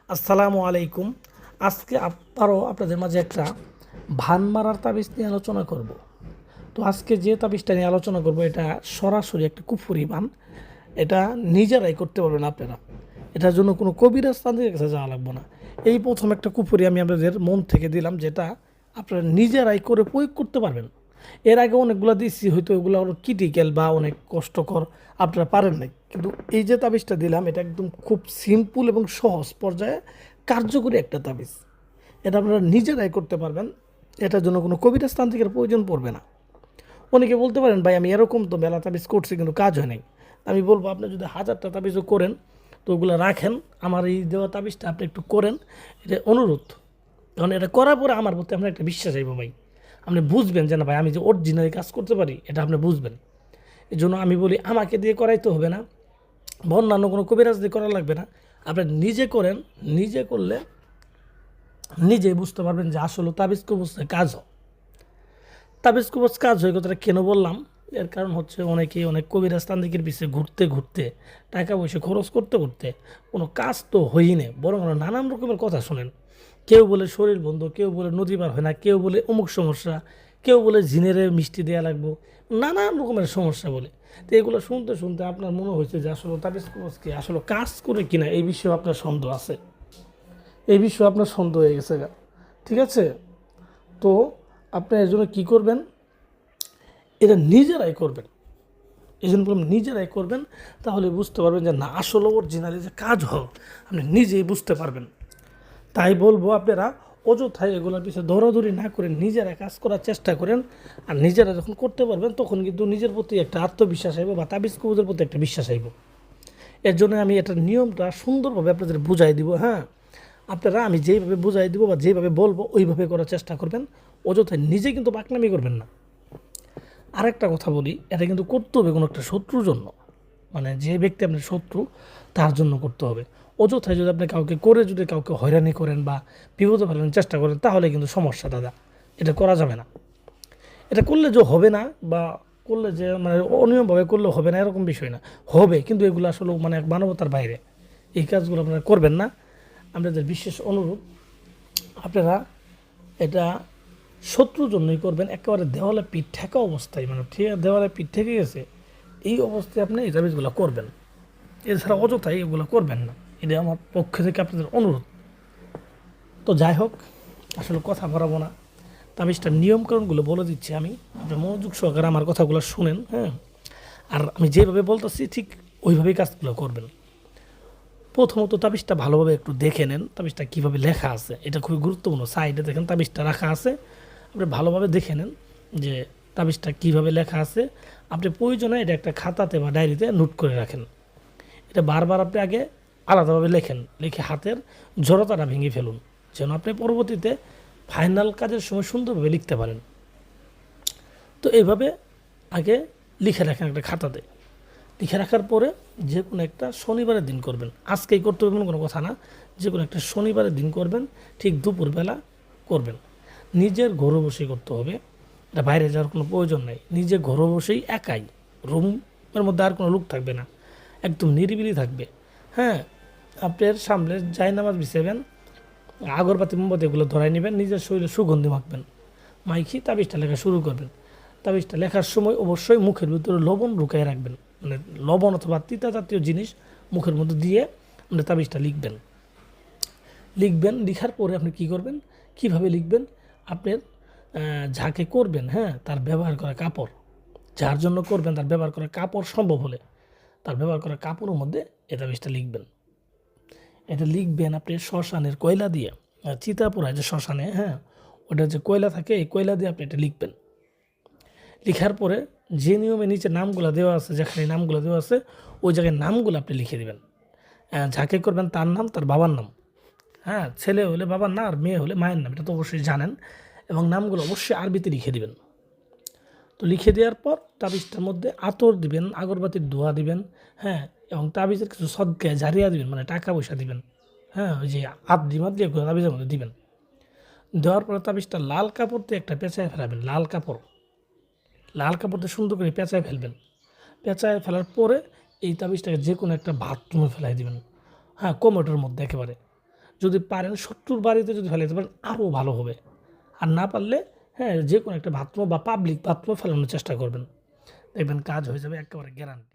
আসসালামু আলাইকুম। আজকে আবারও আপনাদের মাঝে একটা ভান মারার তাবিজ নিয়ে আলোচনা করব। তো আজকে যে তাবিজটা নিয়ে আলোচনা করব এটা সরাসরি একটা কুফরি বান। এটা নিজেরাই করতে পারবেন আপনারা। এটার জন্য কোনো কবিরাজ তান্ত্রিকের কাছে যাওয়া লাগবে না। এই প্রথম একটা কুফরি আমি আপনাদের মন থেকে দিলাম, যেটা আপনারা নিজেরাই করে প্রয়োগ করতে পারবেন। এর আগে অনেকগুলো দিচ্ছি, হয়তো ওগুলো আরও ক্রিটিক্যাল বা অনেক কষ্টকর, আপনারা পারেন নাই। কিন্তু এই যে তাবিজটা দিলাম এটা একদম খুব সিম্পল এবং সহজ পর্যায়ে কার্যকরী একটা তাবিজ। এটা আপনারা নিজেরাই করতে পারবেন। এটার জন্য কোনো কবিরাজ তান্ত্রিকের প্রয়োজন পড়বে না। অনেকে বলতে পারেন, ভাই আমি এরকম তো মেলা তাবিজ করছি কিন্তু কাজ হয় নাই। আমি বলবো, আপনি যদি 1000টা তাবিজও করেন তো ওগুলো রাখেন, আমার এই দেওয়া তাবিজটা আপনি একটু করেন। এটা অনুরোধ, কারণ এটা করার পরে আমার প্রতি আপনার একটা বিশ্বাস আইব ভাই। আপনি বুঝবেন যে না ভাই, আমি যে অরিজিনালি কাজ করতে পারি এটা আপনি বুঝবেন। এই জন্য আমি বলি, আমাকে দিয়ে করাইতে হবে না বা অন্যান্য কোনো কবিরাজ দিয়ে করা লাগবে না। আপনি নিজে করেন। নিজে করলে নিজেই বুঝতে পারবেন যে আসলে তাবিজ কবজে কাজ হয়। তাবিজ কবজ কাজ হয় কথাটা কেন বললাম, এর কারণ হচ্ছে অনেকেই অনেক কবিরাজ তান্ত্রিকের পিছিয়ে ঘুরতে ঘুরতে, টাকা পয়সা খরচ করতে করতে কোনো কাজ তো হয়ই না, বরং ওরা নানান রকমের কথা শোনেন। কেউ বলে শরীর বন্ধ, কেউ বলে নদী পার হয় না, কেউ বলে অমুক সমস্যা, কেউ বলে জিনেরে মিষ্টি দেওয়া লাগবো, নানান রকমের সমস্যা বলে। তো এগুলো শুনতে শুনতে আপনার মনে হয়েছে যে আসলে তাবিজ কবজ কি আসলে কাজ করে কিনা, এই বিষয়ে আপনার সন্দেহ আছে। এই বিষয়ে আপনার সন্দেহ হয়ে গেছে গা। ঠিক আছে? তো আপনি এর জন্য কী করবেন, এটা নিজেরাই করবেন। এই জন্য বললাম নিজেরাই করবেন, তাহলে বুঝতে পারবেন যে না আসলে অরিজিনালি যে কাজ হয় আপনি নিজেই বুঝতে পারবেন। তাই বলবো, আপনারা অযথায় এগুলোর পিছনে দৌড়াদৌড়ি না করে নিজেরা কাজ করার চেষ্টা করেন। আর নিজেরা যখন করতে পারবেন তখন কিন্তু নিজের প্রতি একটা আত্মবিশ্বাস আইব বা তাবিজ কবুজের প্রতি একটা বিশ্বাস আইব। এর জন্য আমি এটার নিয়মটা সুন্দরভাবে আপনাদের বুঝাই দিব। হ্যাঁ, আপনারা আমি যেইভাবে বুঝাই দিব বা যেইভাবে বলবো ওইভাবে করার চেষ্টা করবেন। অযথায় নিজে কিন্তু বাকনামি করবেন না। আরেকটা কথা বলি, এটা কিন্তু করতে হবে কোনো একটা শত্রুর জন্য, মানে যে ব্যক্তি আপনার শত্রু তার জন্য করতে হবে। অযথায় যদি আপনি কাউকে করে যদি কাউকে হয়রানি করেন বা বিপদে ফেলানোর চেষ্টা করেন তাহলে কিন্তু সমস্যা দাদা। এটা করা যাবে না। এটা করলে যে হবে না বা করলে যে মানে অনিয়মভাবে করলে হবে না এরকম বিষয় না। হবে, কিন্তু এগুলো আসলে মানে এক মানবতার বাইরে। এই কাজগুলো আপনারা করবেন না। আপনাদের বিশেষ অনুরোধ, আপনারা এটা শত্রুর জন্যই করবেন। একেবারে দেওয়ালে পিঠ ঠেকা অবস্থায়, মানে ঠিক দেওয়ালে পিঠ ঠেকে গেছে এই অবস্থায় আপনি এই তাবিজগুলো করবেন। এছাড়া অযথাই এগুলো করবেন না। এটা আমার পক্ষ থেকে আপনাদের অনুরোধ। তো যাই হোক, আসলে কথা বাড়াবো না, তাবিজটার নিয়মকানুনগুলো বলে দিচ্ছি আমি। আপনি মনোযোগ সহকারে আমার কথাগুলো শুনেন। হ্যাঁ, আর আমি যেভাবে বলতেছি ঠিক ওইভাবেই কাজগুলো করবেন। প্রথমত তাবিজটা ভালোভাবে একটু দেখে নেন, তাবিজটা কীভাবে লেখা আছে, এটা খুবই গুরুত্বপূর্ণ। সাইডে দেখেন তাবিজটা রাখা আছে, আপনি ভালোভাবে দেখে নেন যে তাবিজটা কীভাবে লেখা আছে। আপনি প্রয়োজনে এটা একটা খাতাতে বা ডায়েরিতে নোট করে রাখেন। এটা বারবার আপনি আগে আলাদাভাবে লেখেন, লিখে হাতের জড়তাটা ভেঙে ফেলুন, যেন আপনি পরবর্তীতে ফাইনাল কাজের সময় সুন্দরভাবে লিখতে পারেন। তো এইভাবে আগে লিখে রাখেন একটা খাতাতে। লিখে রাখার পরে যে কোনো একটা শনিবারের দিন করবেন। আজকেই করতে হবে কোনো কথা না, যে কোনো একটা শনিবারের দিন করবেন, ঠিক দুপুরবেলা করবেন। নিজের ঘরে বসেই করতে হবে, এটা বাইরে যাওয়ার কোনো প্রয়োজন নেই। নিজে ঘরে বসেই একাই, রুমের মধ্যে আর কোনো লোক থাকবে না, একদম নিরিবিলি থাকবে। হ্যাঁ, আপনার সামনে জায়নামাজ বিছাবেন, আগরবাতি মোমবাতি এগুলো ধরাই নেবেন, নিজের শরীরে সুগন্ধি মাখবেন, মাইখি তাবিজটা লেখা শুরু করবেন। তাবিজটা লেখার সময় অবশ্যই মুখের ভিতরে লবণ ঢুকাই রাখবেন, মানে লবণ অথবা তিতা জাতীয় জিনিস মুখের মধ্যে দিয়ে আপনি তাবিজটা লিখবেন। লিখার পরে আপনি কি করবেন, কিভাবে লিখবেন, আপনার যাকে করবেন, হ্যাঁ, তার ব্যবহার করা কাপড়, যার জন্য করবেন তার ব্যবহার করা কাপড় সম্ভব হলে তার ব্যবহার করা কাপড়ের মধ্যে এই তাবিজটা লিখবেন। এটা লিখবেন আপনি শ্মশানের কয়লা দিয়ে, চিতা পোড়ায় যে শ্মশানে, হ্যাঁ, ওটা যে কয়লা থাকে এই কয়লা দিয়ে আপনি এটা লিখবেন। লিখার পরে যে নিয়মে নিচে নামগুলো দেওয়া আছে, যেখানে নামগুলো দেওয়া আছে ওই জায়গায় নামগুলো আপনি লিখে দেবেন। যাকে করবেন তার নাম, তার বাবার নাম, হ্যাঁ, ছেলে হলে বাবার নাম আর মেয়ে হলে মায়ের নাম, এটা তো অবশ্যই জানেন। এবং নামগুলো অবশ্যই আরবিতে লিখে দিবেন। তো লিখে দেওয়ার পর তাবিজটার মধ্যে আতর দিবেন, আগরবাতির ধোঁয়া দিবেন। হ্যাঁ, এবং তাবিজের কিছু সদকায় জারিয়া দিবেন, মানে টাকা পয়সা দিবেন। হ্যাঁ, ওই যে আদ্রি মাদ্রি এগুলো তাবিজের মধ্যে দিবেন। দেওয়ার পরে তাবিজটা লাল কাপড় দিয়ে একটা পেঁচায় ফেলাবেন। লাল কাপড় দিয়ে সুন্দর করে পেঁচায় ফেলবেন। পেঁচায় ফেলার পরে এই তাবিজটাকে যে কোনো একটা বাথরুমে ফেলাই দিবেন। হ্যাঁ, কোমোটের মধ্যে একেবারে যদি পারেন 70 বাড়িতে যদি ফেলাইতে পারেন আরও ভালো হবে। আর না পারলে হ্যাঁ যে কোনো একটা বাথরুম বা পাবলিক বাথরুমে ফেলানোর চেষ্টা করবেন, দেখবেন কাজ হয়ে যাবে একেবারে গ্যারান্টি।